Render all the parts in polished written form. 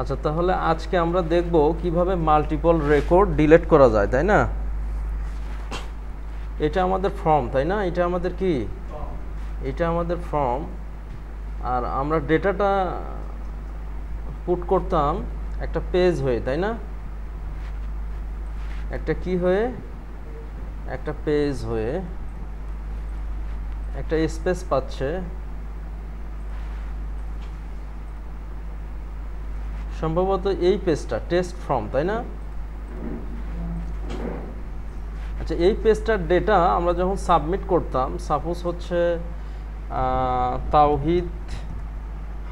আচ্ছা, তাহলে আজকে আমরা দেখব কিভাবে মাল্টিপল রেকর্ড ডিলিট করা যায়, তাই না? এটা আমাদের ফর্ম, তাই না? এটা আমাদের কি? এটা আমাদের ফর্ম। আর আমরা ডেটাটা পুট করতাম একটা পেজ হয়ে, তাই না? একটা কি হয়ে? একটা পেজ হয়ে একটা স্পেস পাচ্ছে, সম্ভবত এই পেজটা টেস্ট ফর্ম, তাই না? আচ্ছা, এই পেজটার ডেটা আমরা যখন সাবমিট করতাম, সাপোজ হচ্ছে তাওহিদ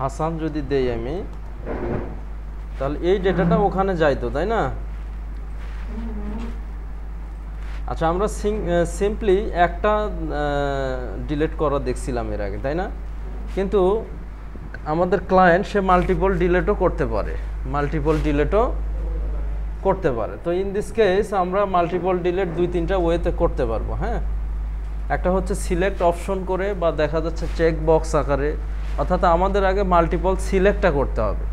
হাসান যদি দেই আমি, তাহলে এই ডেটাটা ওখানে যাইতো, তাই না? আচ্ছা, আমরা সিম্পলি একটা ডিলিট করা দেখছিলাম এর আগে, তাই না? কিন্তু আমাদের ক্লায়েন্ট সে মাল্টিপল ডিলিটও করতে পারে, তো ইন দিস কেস আমরা মাল্টিপল ডিলিট 2-3টা ওয়েতে করতে পারবো। হ্যাঁ, একটা হচ্ছে সিলেক্ট অপশন করে, বা দেখা যাচ্ছে চেক বক্স আকারে, অর্থাৎ আমাদের আগে মাল্টিপল সিলেক্টটা করতে হবে।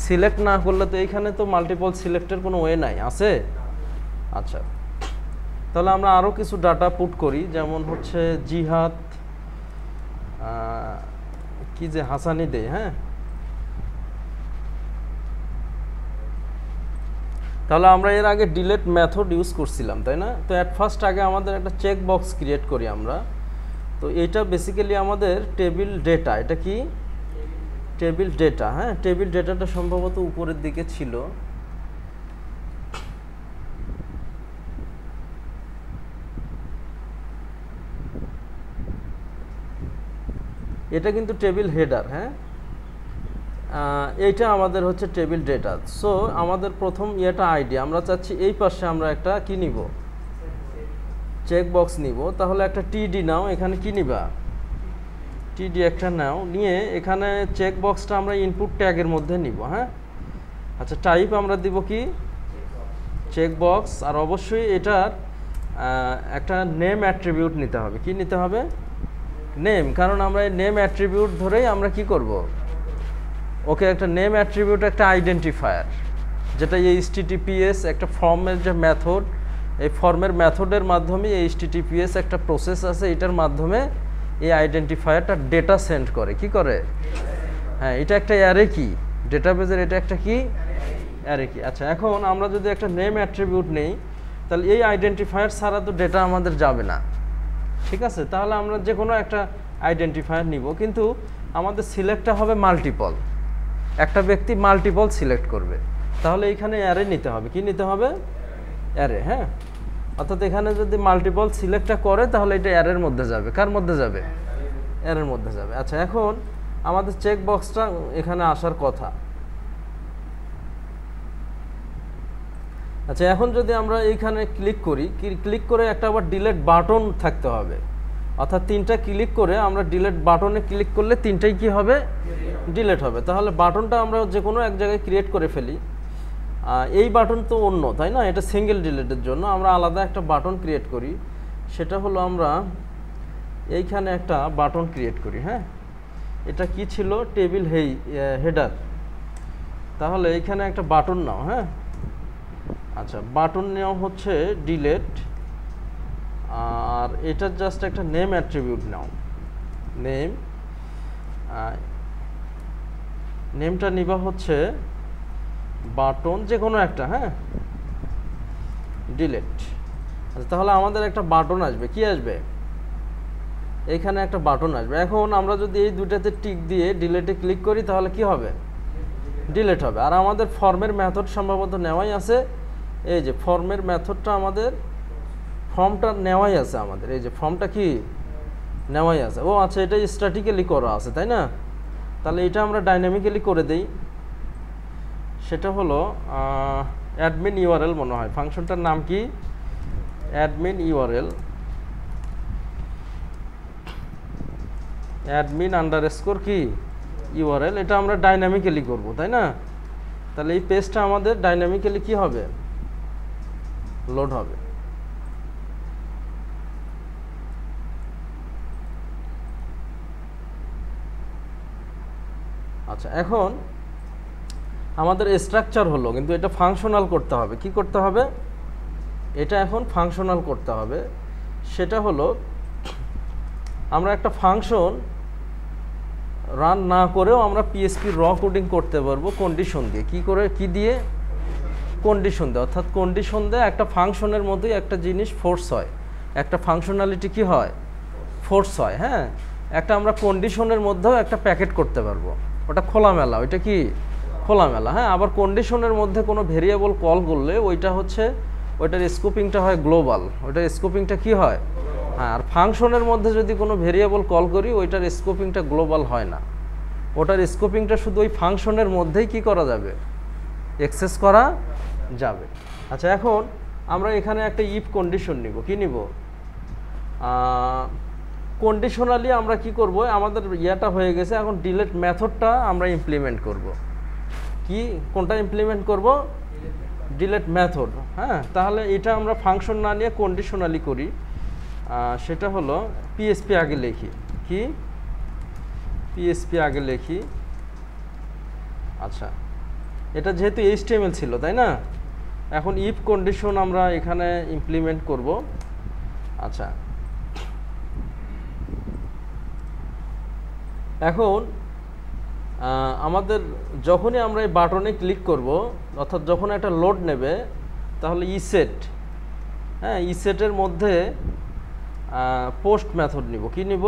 সিলেক্ট না করলে তো এইখানে তো মাল্টিপল সিলেক্টের কোনো ওয়ে নাই, আছে? আচ্ছা, তাহলে আমরা আরও কিছু ডাটা পুট করি, যেমন হচ্ছে জিহাদ কি যে হাসানি দেয়। হ্যাঁ, তাহলে আমরা এর আগে ডিলিট মেথড ইউজ করছিলাম, তাই না? তো অ্যাট ফার্স্ট আগে আমাদের একটা চেক বক্স ক্রিয়েট করি আমরা। তো এটা বেসিক্যালি আমাদের টেবিল ডেটা। এটা কি? Table data. হ্যাঁ, টেবিল ডেটাটা সম্ভবত উপরের দিকে ছিল। এটা কিন্তু টেবিল হেডার। হ্যাঁ, এইটা আমাদের হচ্ছে টেবিল ডেটা। সো আমাদের প্রথম ইয়েটা আইডি, আমরা চাচ্ছি এই পাশে আমরা একটা কি নিব? চেক বক্স নিব। তাহলে একটা টিডি নাও, এখানে কি নিবা? টিডি একটা নাও, নিয়ে এখানে চেক বক্সটা আমরা ইনপুট ট্যাগের মধ্যে নিব। হ্যাঁ, আচ্ছা, টাইপ আমরা দিব কি? Check box. আর অবশ্যই এটার একটা নেম অ্যাট্রিবিউট নিতে হবে। কি নিতে হবে? নেম। কারণ আমরা এই নেম অ্যাট্রিবিউট ধরেই আমরা কি করব? ওকে, একটা নেম অ্যাট্রিবিউট একটা আইডেন্টিফায়ার, যেটা এই HTTPS একটা ফর্মের যে মেথড, এই ফর্মের মেথডের মাধ্যমে এই HTTPS একটা প্রসেস আছে, এটার মাধ্যমে এই আইডেন্টিফায়ারটা ডেটা সেন্ড করে। কি করে? হ্যাঁ, এটা একটা অ্যারে কি ডেটাবেজের, এটা একটা কি অ্যারে কি। আচ্ছা, এখন আমরা যদি একটা নেম অ্যাট্রিবিউট নেই, তাহলে এই আইডেন্টিফায়ার ছাড়া তো ডেটা আমাদের যাবে না। ঠিক আছে, তাহলে আমরা যে কোনো একটা আইডেন্টিফায়ার নিব, কিন্তু আমাদের সিলেক্টটা হবে মাল্টিপল। একটা ব্যক্তি মাল্টিপল সিলেক্ট করবে, তাহলে এখানে অ্যারে নিতে হবে। কি নিতে হবে? অ্যারে। হ্যাঁ, অর্থাৎ এখানে যদি মাল্টিপল সিলেক্টটা করে, তাহলে এটা অ্যারের মধ্যে যাবে। কার মধ্যে যাবে? অ্যারের মধ্যে যাবে। আচ্ছা, এখন আমাদের চেক বক্সটা এখানে আসার কথা। আচ্ছা, এখন যদি আমরা এইখানে ক্লিক করি, ক্লিক করে একটা আবার ডিলিট বাটন থাকতে হবে, অর্থাৎ 3টা ক্লিক করে আমরা ডিলিট বাটনে ক্লিক করলে 3টাই কি হবে? ডিলিট হবে। তাহলে বাটনটা আমরা যে কোনো এক জায়গায় ক্রিয়েট করে ফেলি। এই বাটন তো অন্য, তাই না? এটা সিঙ্গেল ডিলিটের জন্য আমরা আলাদা একটা বাটন ক্রিয়েট করি। সেটা হলো আমরা এইখানে একটা বাটন ক্রিয়েট করি। হ্যাঁ, এটা কি ছিল? Table header. তাহলে এইখানে একটা বাটন নাও। হ্যাঁ, আচ্ছা, বাটন নেওয়া হচ্ছে ডিলিট, আর এটার জাস্ট একটা নেম অ্যাট্রিবিউট নাও। নেমটা নিবা হচ্ছে বাটন, যে কোনো একটা। হ্যাঁ, ডিলিট। আচ্ছা, তাহলে আমাদের একটা বাটন আসবে। কি আসবে? এইখানে একটা বাটন আসবে। এখন আমরা যদি এই দুটাতে টিক দিয়ে ডিলিটে ক্লিক করি, তাহলে কি হবে? ডিলিট হবে। আর আমাদের ফর্মের মেথড সম্ভবত নেওয়াই আছে। এই যে ফর্মের মেথডটা আমাদের, ফর্মটা নেওয়াই আছে আমাদের। এই যে ফর্মটা কি নেওয়াই আছে। ও আচ্ছা, এটা স্ট্যাটিক্যালি করা আছে, তাই না? তাহলে এটা আমরা ডাইনামিক্যালি করে দেই। সেটা হলো অ্যাডমিন ইউআরএল মনে হয় ফাংশনটার নাম। কি? অ্যাডমিন ইউআরএল, অ্যাডমিন আন্ডারস্কোর কি ইউআরএল। এটা আমরা ডাইনামিক্যালি করব, তাই না? তাহলে এই পেজটা আমাদের ডাইনামিক্যালি কি হবে? লোড হবে। আচ্ছা, এখন আমাদের স্ট্রাকচার হলো, কিন্তু এটা ফাংশনাল করতে হবে। কি করতে হবে? এটা এখন ফাংশনাল করতে হবে। সেটা হলো আমরা একটা ফাংশন রান না করেও আমরা পিএসপি র কোডিং করতে পারবো কন্ডিশন দিয়ে। কি দিয়ে? কন্ডিশন দিয়ে। অর্থাৎ কন্ডিশন দিয়ে একটা ফাংশনের মধ্যেই একটা জিনিস ফোর্স হয়, একটা ফাংশনালিটি কি হয়? ফোর্স হয়। হ্যাঁ, একটা আমরা কন্ডিশনের মধ্যেও একটা প্যাকেট করতে পারবো, ওটা খোলামেলা, ওইটা কি খোলামেলা। হ্যাঁ, আবার কন্ডিশনের মধ্যে কোনো ভেরিয়েবল কল করলে ওইটা হচ্ছে ওইটার স্কোপিংটা হয় গ্লোবাল, ওইটার স্কোপিংটা কি হয়? হ্যাঁ, আর ফাংশনের মধ্যে যদি কোনো ভেরিয়েবল কল করি ওইটার স্কোপিংটা গ্লোবাল হয় না, ওটার স্কোপিংটা শুধু ওই ফাংশনের মধ্যেই কি করা যাবে? অ্যাক্সেস করা যাবে। আচ্ছা, এখন আমরা এখানে একটা ইফ কন্ডিশন নিব। কি নিব? কন্ডিশনালি আমরা কি করব? আমাদের ইয়াটা হয়ে গেছে, এখন ডিলেট মেথডটা আমরা ইমপ্লিমেন্ট করব। কি কোনটা ইমপ্লিমেন্ট করব? Delete method. হ্যাঁ, তাহলে এটা আমরা ফাংশন না নিয়ে কন্ডিশনালি করি। সেটা হলো পিএসপি আগে লিখি। কি পিএসপি আগে লিখি? আচ্ছা, এটা যেহেতু এইচটিএমএল ছিল, তাই না? এখন ইফ কন্ডিশন আমরা এখানে ইমপ্লিমেন্ট করব। আচ্ছা, এখন আমাদের যখনই আমরা এই বাটনে ক্লিক করব, অর্থাৎ যখন একটা লোড নেবে, তাহলে ইসেট, হ্যাঁ, ইসেটের মধ্যে পোস্ট মেথড নিব। কি নিব?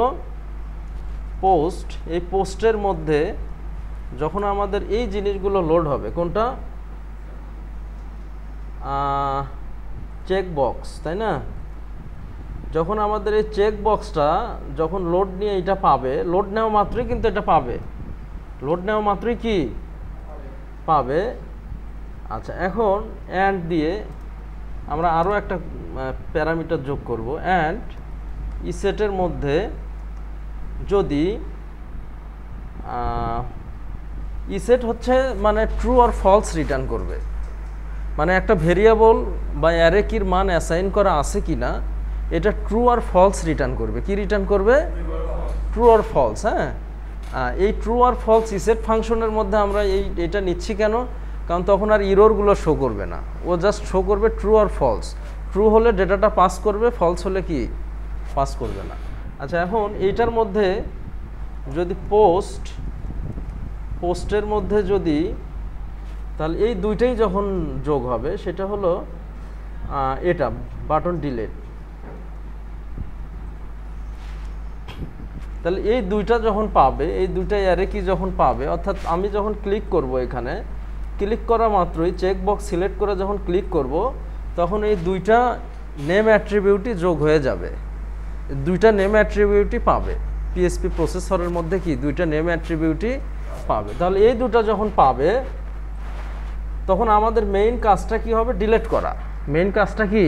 পোস্ট। এই পোস্টের মধ্যে যখন আমাদের এই জিনিসগুলো লোড হবে, কোনটা? চেক বক্স, তাই না? যখন আমাদের এই চেক বক্সটা যখন লোড নিয়ে এটা পাবে, লোড নেওয়া মাত্রই কিন্তু এটা পাবে, লোড নেওয়া মাত্রই কি পাবে। আচ্ছা, এখন অ্যান্ড দিয়ে আমরা আরও একটা প্যারামিটার যোগ করব। অ্যান্ড ইসেটের মধ্যে যদি ইসেট হচ্ছে মানে ট্রু আর ফলস রিটার্ন করবে, মানে একটা ভেরিয়েবল বা অ্যারে কির মান অ্যাসাইন করা আছে কি না, এটা ট্রু আর ফলস রিটার্ন করবে। কি রিটার্ন করবে? ট্রু আর ফলস। হ্যাঁ, এই ট্রু আর ফলস ইসেট ফাংশনের মধ্যে আমরা এটা নিচ্ছি কেন? কারণ তখন আর ইররগুলো শো করবে না, ও জাস্ট শো করবে ট্রু আর ফলস। ট্রু হলে ডেটাটা পাস করবে, ফলস হলে কি পাস করবে না। আচ্ছা, এখন এইটার মধ্যে যদি পোস্টের মধ্যে যদি, তাহলে এই দুইটাই যখন যোগ হবে, সেটা হলো এটা বাটন ডিলেট। তাহলে এই দুইটা যখন পাবে, এই দুইটা অ্যারে কি যখন পাবে, অর্থাৎ আমি যখন ক্লিক করব, এখানে ক্লিক করা মাত্রই চেক বক্স সিলেক্ট করে যখন ক্লিক করব, তখন এই দুইটা নেম অ্যাট্রিবিউটই যোগ হয়ে যাবে, দুইটা নেম অ্যাট্রিবিউটই পাবে। পিএসপি প্রসেসরের মধ্যে কি দুইটা নেম অ্যাট্রিবিউটই পাবে। তাহলে এই দুটো যখন পাবে, তখন আমাদের মেইন কাজটা কি হবে? ডিলেট করা। মেইন কাজটা কি?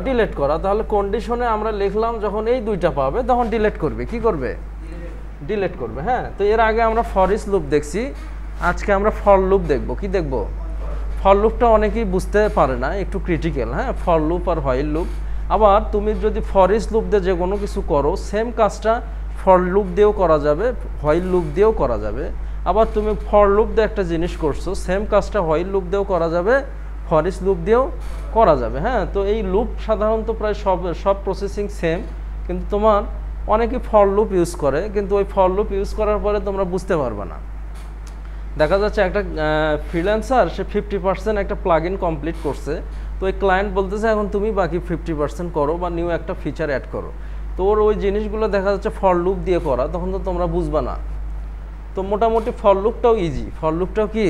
ডিলেট করা। তাহলে কন্ডিশনে আমরা লিখলাম যখন এই দুইটা পাবে তখন ডিলেট করবে। কি করবে? ডিলেট করবে। হ্যাঁ, তো এর আগে আমরা ফর ইচ লুপ দেখছি, আজকে আমরা ফর লুপ দেখব। কি দেখব? ফর লুপটা অনেকেই বুঝতে পারে না, একটু ক্রিটিক্যাল। হ্যাঁ, ফর লুপ আর হোয়াইল লুপ। আবার তুমি যদি ফর ইচ লুপ দিয়ে যে কোনো কিছু করো, সেম কাজটা ফর লুপ দিয়েও করা যাবে, হোয়াইল লুপ দিয়েও করা যাবে। আবার তুমি ফর লুপ দিয়ে একটা জিনিস করছো, সেম কাজটা হোয়াইল লুপ দিয়েও করা যাবে, ফর ইচ লুপ দিয়েও করা যাবে। হ্যাঁ, তো এই লুপ সাধারণত প্রায় সব প্রসেসিং সেম, কিন্তু তোমার অনেকে ফর লুপ ইউজ করে, কিন্তু ওই ফর লুপ ইউজ করার পরে তোমরা বুঝতে পারবে না। দেখা যাচ্ছে একটা ফ্রিল্যান্সার, সে 50% একটা প্লাগ ইন কমপ্লিট করছে, তো ওই ক্লায়েন্ট বলতেছে এখন তুমি বাকি 50% করো বা নিউ একটা ফিচার অ্যাড করো। তো ওর ওই জিনিসগুলো দেখা যাচ্ছে ফর লুপ দিয়ে করা, তখন তো তোমরা বুঝবা না। তো মোটামুটি ফর লুপটাও ইজি, ফর লুপটাও কি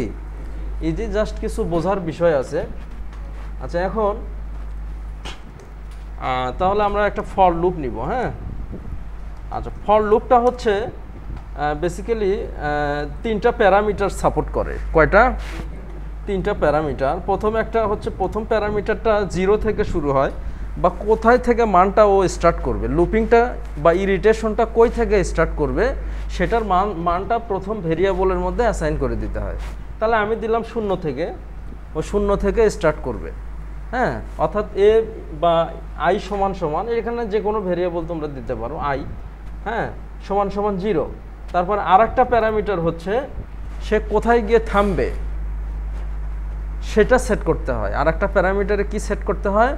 ইজি, জাস্ট কিছু বোঝার বিষয় আছে। আচ্ছা, এখন তাহলে আমরা একটা ফর লুপ নিব। হ্যাঁ, আচ্ছা, ফর লুপটা হচ্ছে বেসিক্যালি তিনটা প্যারামিটার সাপোর্ট করে। কয়টা? তিনটা প্যারামিটার। প্রথম প্যারামিটারটা 0 থেকে শুরু হয়, বা কোথায় থেকে মানটা ও স্টার্ট করবে, লুপিংটা বা ইরিটেশনটা কই থেকে স্টার্ট করবে, সেটার মানটা প্রথম ভেরিয়েবলের মধ্যে অ্যাসাইন করে দিতে হয়। তাহলে আমি দিলাম 0 থেকে, ও 0 থেকে স্টার্ট করবে। হ্যাঁ, অর্থাৎ এ বা আই সমান সমান, এখানে যে কোনো ভেরিয়েবল তোমরা দিতে পারো, আই হ্যাঁ সমান সমান 0। তারপর আর একটা প্যারামিটার হচ্ছে সে কোথায় গিয়ে থামবে, সেটা সেট করতে হয়। আর একটা প্যারামিটারে কি সেট করতে হয়,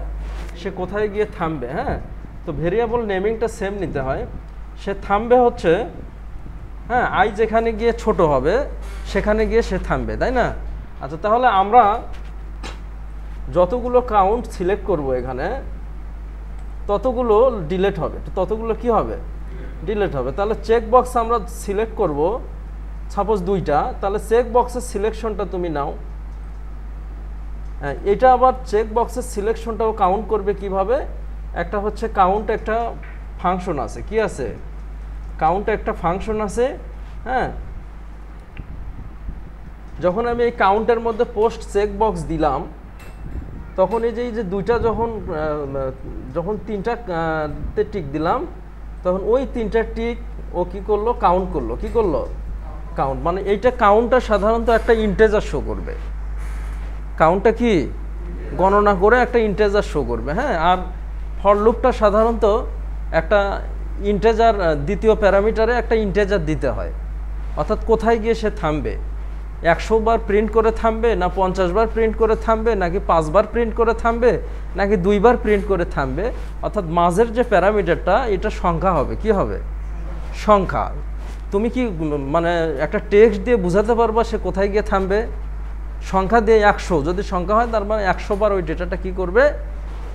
সে কোথায় গিয়ে থামবে। হ্যাঁ, তো ভেরিয়েবল নেমিংটা সেম নিতে হয়। সে থামবে হচ্ছে, হ্যাঁ, আই যেখানে গিয়ে ছোট হবে সেখানে গিয়ে সে থামবে, তাই না? আচ্ছা, তাহলে আমরা যতগুলো কাউন্ট সিলেক্ট করব এখানে ততগুলো ডিলেট হবে। ততগুলো কি হবে, ডিলেট হবে। তাহলে চেক বক্স আমরা সিলেক্ট করব সাপোজ 2টা, তাহলে চেক বক্সের সিলেকশনটা তুমি নাও। হ্যাঁ, এটা আবার চেক বক্সের সিলেকশনটাও কাউন্ট করবে কিভাবে, একটা হচ্ছে কাউন্ট, একটা ফাংশন আছে, কি আছে, কাউন্ট একটা ফাংশন আছে। হ্যাঁ, যখন আমি এই কাউন্টের মধ্যে পোস্ট চেক বক্স দিলাম তখন এই যে 2টা যখন 3টাতে টিক দিলাম তখন ওই 3টা টিক ও কি করলো, কাউন্ট করলো। কি করলো, কাউন্ট। মানে এইটা কাউন্টটা সাধারণত একটা ইন্টিজার শো করবে। কাউন্টটা কি গণনা করে একটা ইন্টিজার শো করবে। হ্যাঁ, আর ফর লুপটা সাধারণত একটা ইন্টিজার, দ্বিতীয় প্যারামিটারে একটা ইন্টিজার দিতে হয়। অর্থাৎ কোথায় গিয়ে সে থামবে, 100 বার প্রিন্ট করে থামবে, না 50 বার প্রিন্ট করে থামবে, নাকি 5 বার প্রিন্ট করে থামবে, নাকি 2 বার প্রিন্ট করে থামবে। অর্থাৎ মাঝের যে প্যারামিটারটা এটা সংখ্যা হবে। কি হবে, সংখ্যা। তুমি কি মানে একটা টেক্সট দিয়ে বোঝাতে পারবা সে কোথায় গিয়ে থামবে? সংখ্যা দিয়ে 100 যদি সংখ্যা হয় তার মানে 100 বার ওই ডেটাটা কি করবে,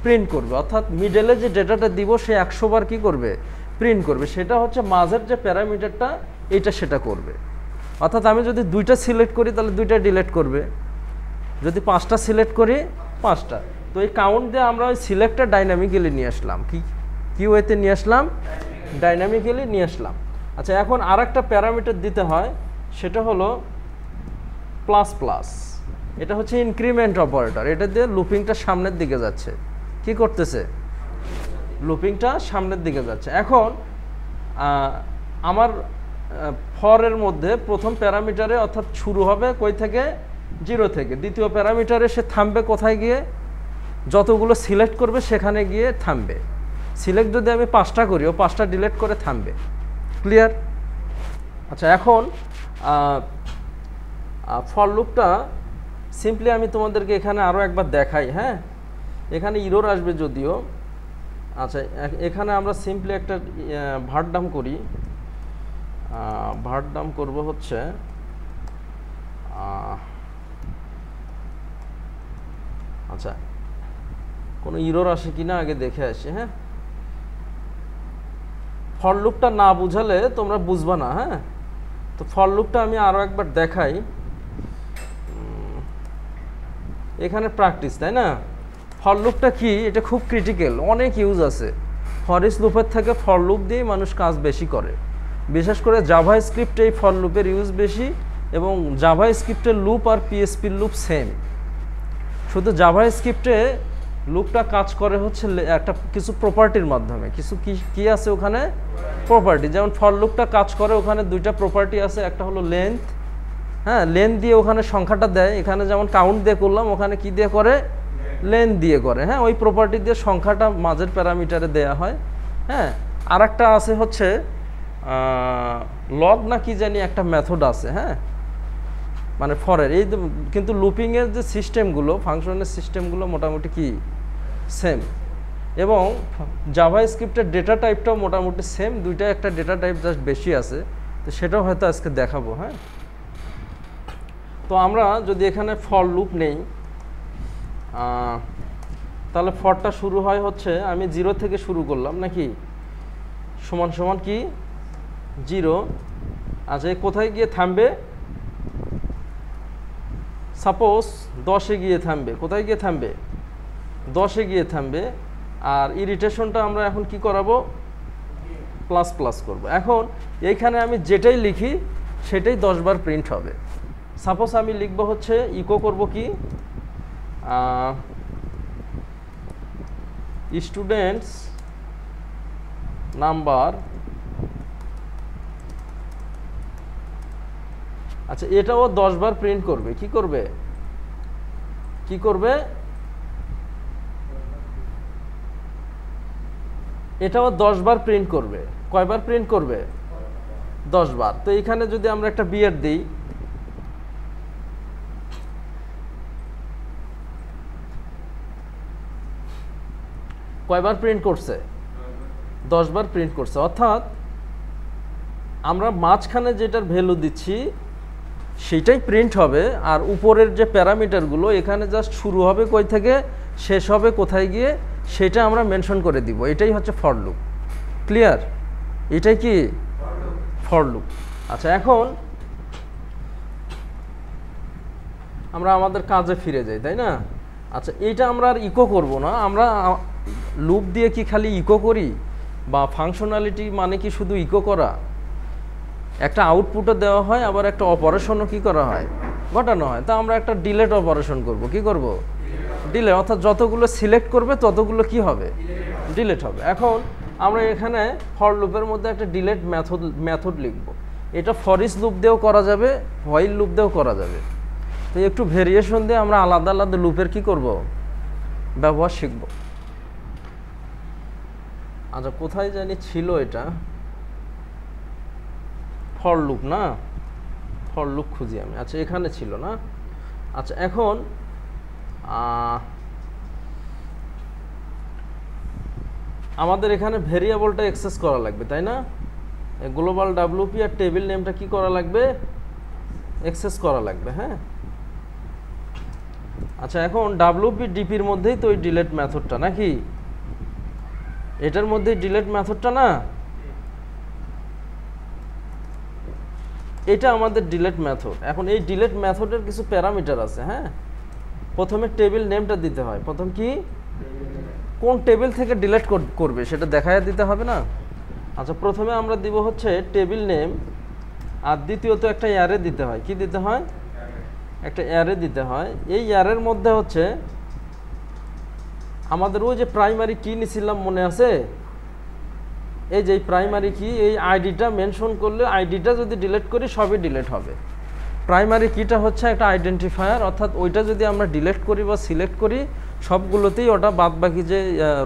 প্রিন্ট করবে। অর্থাৎ মিডলে যে ডেটাটা দিব সে 100 বার কি করবে, প্রিন্ট করবে। সেটা হচ্ছে মাঝের যে প্যারামিটারটা এটা সেটা করবে। অর্থাৎ আমি যদি 2টা সিলেক্ট করি তাহলে 2টা ডিলিট করবে, যদি 5টা সিলেক্ট করি 5টা। তো এই কাউন্ট দিয়ে আমরা ওই সিলেক্টটা ডাইনামিক্যালি নিয়ে আসলাম। কি ওয়েতে নিয়ে আসলাম, ডাইনামিক্যালি নিয়ে আসলাম। আচ্ছা, এখন আর একটা প্যারামিটার দিতে হয়, সেটা হলো প্লাস প্লাস। এটা হচ্ছে ইনক্রিমেন্ট অপারেটর। এটা দিয়ে লুপিংটা সামনের দিকে যাচ্ছে। কি করতেছে, লুপিংটা সামনের দিকে যাচ্ছে। এখন আমার ফরের মধ্যে প্রথম প্যারামিটারে অর্থাৎ শুরু হবে কই থেকে, 0 থেকে। দ্বিতীয় প্যারামিটারে সে থামবে কোথায় গিয়ে, যতগুলো সিলেক্ট করবে সেখানে গিয়ে থামবে। সিলেক্ট যদি আমি 5টা করি ও 5টা ডিলিট করে থামবে। ক্লিয়ার? আচ্ছা, এখন ফর লুপটা সিম্পলি আমি তোমাদেরকে এখানে আরও একবার দেখাই। হ্যাঁ, এখানে ইরর আসবে যদিও। আচ্ছা, এখানে আমরা সিম্পলি একটা ভার্ডাম করি। ভার্ডাম করব হচ্ছে আচ্ছা, কোনো ইরর আসে কিনা আগে দেখে আসি। হ্যাঁ, ফর লুপটা না বুঝালে তোমরা বুঝবা না। হ্যাঁ, তো ফর লুপটা আমি আরও একবার দেখাই। এখানে প্র্যাকটিস, তাই না? ফর লুপটা কি, এটা খুব ক্রিটিক্যাল, অনেক ইউজ আছে। ফর ইচ লুপের থেকে ফর লুপ দিয়ে মানুষ কাজ বেশি করে। বিশেষ করে জাভা স্ক্রিপ্টে এই ফর লুপের ইউজ বেশি, এবং জাভা স্ক্রিপ্টের লুপ আর পিএসপির লুপ সেম। শুধু জাভা স্ক্রিপ্টে লুপটা কাজ করে হচ্ছে একটা কিছু প্রপার্টির মাধ্যমে। কিছু কি আছে ওখানে, প্রপার্টি। যেমন ফর লুপটা কাজ করে, ওখানে 2টা প্রপার্টি আছে, একটা হলো লেন্থ। হ্যাঁ, লেন্থ দিয়ে ওখানে সংখ্যাটা দেয়। এখানে যেমন কাউন্ট দিয়ে করলাম, ওখানে কি দিয়ে করে, লেন্থ দিয়ে করে। হ্যাঁ, ওই প্রপার্টি দিয়ে সংখ্যাটা মাঝের প্যারামিটারে দেয়া হয়। হ্যাঁ, আর একটা আছে হচ্ছে লগ না কি জানি একটা মেথড আছে। হ্যাঁ, মানে ফরের এই কিন্তু লুপিংয়ের যে সিস্টেমগুলো, ফাংশনের সিস্টেমগুলো মোটামুটি কি সেম। এবং জাভা স্ক্রিপ্টের ডেটা টাইপটাও মোটামুটি সেম। 2টা একটা ডেটা টাইপ জাস্ট বেশি আছে, তো সেটাও হয়তো আজকে দেখাবো। হ্যাঁ, তো আমরা যদি এখানে ফর লুপ নেই, তাহলে ফরটা শুরু হয় হচ্ছে, আমি 0 থেকে শুরু করলাম নাকি, সমান সমান কি 0। আচ্ছা, কোথায় গিয়ে থামবে, সাপোজ 10-এ গিয়ে থামবে। কোথায় গিয়ে থামবে, 10-এ গিয়ে থামবে। আর ইরিটেশনটা আমরা এখন কি করাবো, প্লাস প্লাস করব। এখন এইখানে আমি যেটাই লিখি সেটাই 10 বার প্রিন্ট হবে। সাপোজ আমি লিখব হচ্ছে, ইকো করব কি, স্টুডেন্টস নাম্বার। আচ্ছা, এটাও 10 বার প্রিন্ট করবে। কি করবে, কি করবে, এটাও 10 বার প্রিন্ট করবে। কয়বার প্রিন্ট করবে, 10 বার। তো এখানে যদি আমরা একটা বিয়ার দিই, কয়বার প্রিন্ট করছে? 10 বার প্রিন্ট করছে। অর্থাৎ আমরা মাঝখানে যেটার ভ্যালু দিচ্ছি সেটাই প্রিন্ট হবে, আর উপরের যে প্যারামিটারগুলো এখানে জাস্ট শুরু হবে কই থেকে, শেষ হবে কোথায় গিয়ে, সেটা আমরা মেনশন করে দিব। এটাই হচ্ছে ফর লুপ। ক্লিয়ার? এটাই কি ফর লুপ। আচ্ছা, এখন আমরা আমাদের কাজে ফিরে যাই, তাই না? আচ্ছা, এইটা আমরা আর ইকো করব না। আমরা লুপ দিয়ে কি খালি ইকো করি, বা ফাংশনালিটি মানে কি শুধু ইকো করা? একটা আউটপুটও দেওয়া হয়, আবার একটা অপারেশনও কি করা হয়, ঘটানো হয়। তা আমরা একটা ডিলেট অপারেশন করব। কি করব? ডিলেট। অর্থাৎ যতগুলো সিলেক্ট করবে ততগুলো কি হবে? ডিলেট হবে। এখন আমরা এখানে ফর লুপের মধ্যে একটা ডিলেট মেথড লিখব। এটা ফর ইচ লুপ দিয়েও করা যাবে, হোয়াইল লুপ দিয়েও করা যাবে। তো একটু ভেরিয়েশন দিয়ে আমরা আলাদা আলাদা লুপের কি করব? ব্যবহার শিখব। আচ্ছা, কোথায় জানি ছিল এটা, ফর লুপ না, ফর লুপ খুঁজি আমি। আচ্ছা, এখানে ছিল না। আচ্ছা, এখন আমাদের এখানে ভেরিয়েবলটা অ্যাক্সেস করা লাগবে, তাই না? গ্লোবাল ডাব্লিউপি আর টেবিল নেমটা কি করা লাগবে? অ্যাক্সেস করা লাগবে। হ্যাঁ, আচ্ছা, এখন ডাব্লিউপি ডিপির মধ্যেই তো ওই ডিলেট মেথডটা, নাকি? এটার মধ্যেই ডিলেট মেথডটা না? এটা আমাদের ডিলেট মেথড। এখন এই ডিলেট মেথডের কিছু প্যারামিটার আছে। হ্যাঁ, প্রথমে টেবিল নেমটা দিতে হয়। প্রথম কি, কোন টেবিল থেকে ডিলেট করবে সেটা দেখায় দিতে হবে না? আচ্ছা, প্রথমে আমরা দিব হচ্ছে টেবিল নেম, আর দ্বিতীয়ত একটা অ্যারে দিতে হয়। কি দিতে হয়? একটা অ্যারে দিতে হয়। এই অ্যারের মধ্যে হচ্ছে আমাদের ওই যে প্রাইমারি কি নিছিলাম, মনে আছে? এই যে প্রাইমারি কি, এই আইডিটা মেনশন করলে, আইডিটা যদি ডিলিট করি সবই ডিলিট হবে। প্রাইমারি কিটা হচ্ছে একটা আইডেন্টিফায়ার, অর্থাৎ ওইটা যদি আমরা ডিলিট করি বা সিলেক্ট করি সবগুলোতেই ওটা বাদ বাকি যে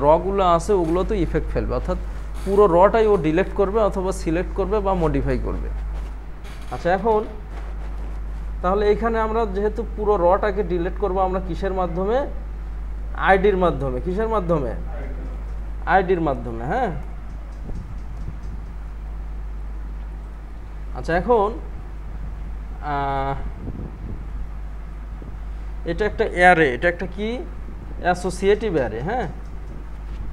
রগুলো আছে ওগুলোতে ইফেক্ট ফেলবে। অর্থাৎ পুরো রটাই ও ডিলিট করবে অথবা সিলেক্ট করবে বা মডিফাই করবে। আচ্ছা, এখন তাহলে এখানে আমরা যেহেতু পুরো রটাকে ডিলিট করব, আমরা কিসের মাধ্যমে? আইডির মাধ্যমে। কিসের মাধ্যমে? আইডির মাধ্যমে। হ্যাঁ, আচ্ছা, এখন এটা একটা অ্যারে, এটা একটা কি? Associative array. হ্যাঁ,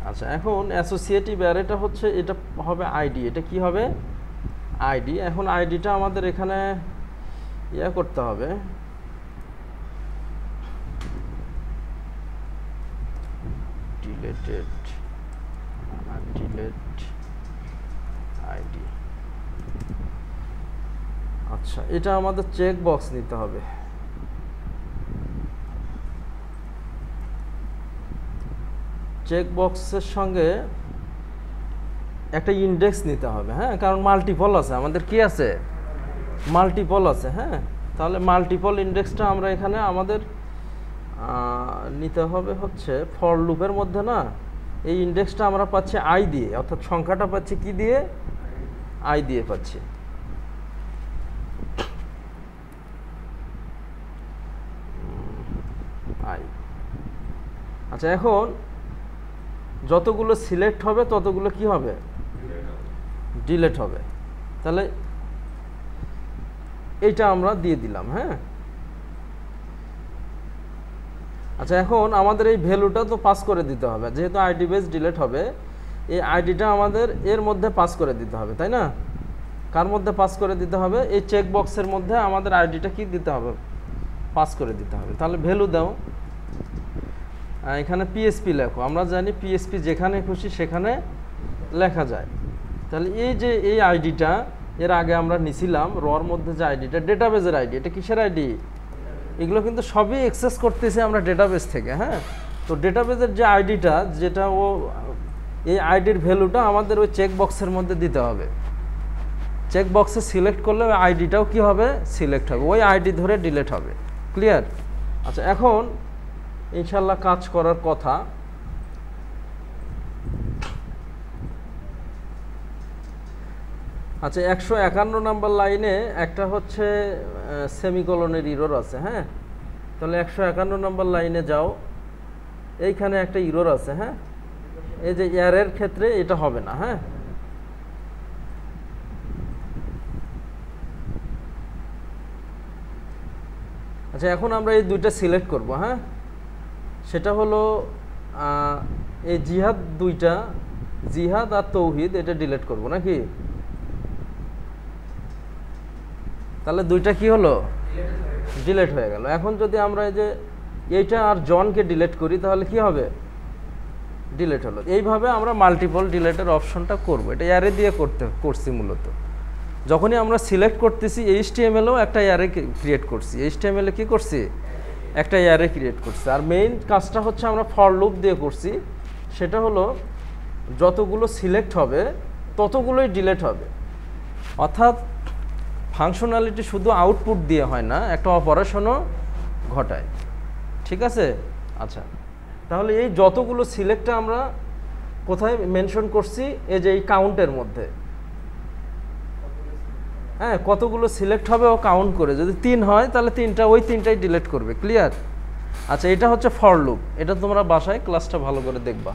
আচ্ছা, এখন অ্যাসোসিয়েটিভ অ্যারেটা হচ্ছে, এটা হবে আইডি। এটা কি হবে? আইডি। এখন আইডিটা আমাদের এখানে ইয়া করতে হবে, ডিলেটেড ডিলেট আইডি। আচ্ছা, এটা আমাদের চেক বক্স নিতে হবে। চেক বক্সের সঙ্গে একটা ইন্ডেক্স নিতে হবে। হ্যাঁ, কারণ মাল্টিপল আছে আমাদের। কি আছে? মাল্টিপল আছে। হ্যাঁ, তাহলে মাল্টিপল ইন্ডেক্সটা আমরা এখানে আমাদের নিতে হবে হচ্ছে ফর লুপের মধ্যে না, এই ইন্ডেক্সটা আমরা পাচ্ছি আই দিয়ে, অর্থাৎ সংখ্যাটা পাচ্ছি কি দিয়ে? আই দিয়ে পাচ্ছি। আই। আচ্ছা, এখন যতগুলো সিলেক্ট হবে ততগুলো কি হবে? ডিলেট হবে। তাহলে এইটা আমরা দিয়ে দিলাম। হ্যাঁ, আচ্ছা, এখন আমাদের এই ভ্যালুটা তো পাস করে দিতে হবে, যেহেতু আইডি বেস ডিলেট হবে। এই আইডিটা আমাদের এর মধ্যে পাস করে দিতে হবে, তাই না? কার মধ্যে পাস করে দিতে হবে? এই চেক বক্সের মধ্যে আমাদের আইডিটা কি দিতে হবে? পাস করে দিতে হবে। তাহলে ভ্যালু দাও, এখানে পিএসপি লেখো। আমরা জানি পিএসপি যেখানে খুশি সেখানে লেখা যায়। তাহলে এই যে এই আইডিটা এর আগে আমরা নিছিলাম রর মধ্যে যে আইডিটা, ডেটাবেজের আইডি। এটা কিসের আইডি? এগুলো কিন্তু সবই অ্যাক্সেস করতেছি আমরা ডেটাবেস থেকে। হ্যাঁ, তো ডেটাবেজের যে আইডিটা, যেটা ও এই আইডির ভ্যালুটা আমাদের ওই চেক বক্সের মধ্যে দিতে হবে। চেক বক্সে সিলেক্ট করলে ওই আইডিটাও কি হবে? সিলেক্ট হবে। ওই আইডি ধরে ডিলিট হবে। ক্লিয়ার? আচ্ছা, এখন ইনশাল্লাহ কাজ করার কথা। আচ্ছা, 151 নাম্বার লাইনে একটা হচ্ছে সেমিকোলনের ইরর আছে। হ্যাঁ, তাহলে 151 নাম্বার লাইনে যাও, এইখানে একটা ইরর আছে। হ্যাঁ, এই যে অ্যারের ক্ষেত্রে এটা হবে না। হ্যাঁ, আচ্ছা এখন আমরা এই দুইটা সিলেক্ট করব। হ্যাঁ, সেটা হলো এই জিহাদ দুইটা, জিহাদ আর তৌহিদ, এটা ডিলিট করব নাকি? তাহলে দুইটা কি হলো? ডিলিট হয়ে গেল। এখন যদি আমরা এই যে এইটা আর জনকে ডিলিট করি তাহলে কি হবে? ডিলিট হলো। এইভাবে আমরা মাল্টিপল ডিলিটের অপশনটা করব। এটা অ্যারে দিয়ে করছি মূলত। যখনই আমরা সিলেক্ট করতেছি, এইচটিএমএলও একটা অ্যারে ক্রিয়েট করছি। এইচটিএমএল কি করছি? একটা অ্যারে ক্রিয়েট করছি। আর মেইন কাজটা হচ্ছে আমরা ফর লুপ দিয়ে করছি। সেটা হলো যতগুলো সিলেক্ট হবে ততগুলোই ডিলিট হবে। অর্থাৎ ফাংশনালিটি শুধু আউটপুট দিয়ে হয় না, একটা অপারেশনও ঘটায়। ঠিক আছে? আচ্ছা, তাহলে এই যতগুলো সিলেক্টটা আমরা কোথায় মেনশন করছি? এই যে এই কাউন্টের মধ্যে। হ্যাঁ, কতগুলো সিলেক্ট হবে ও কাউন্ট করে, যদি 3 হয় তাহলে 3টা, ওই 3টাই ডিলিট করবে। ক্লিয়ার? আচ্ছা, এটা হচ্ছে ফর লুপ। এটা তোমরা বাসায় ক্লাসটা ভালো করে দেখবা।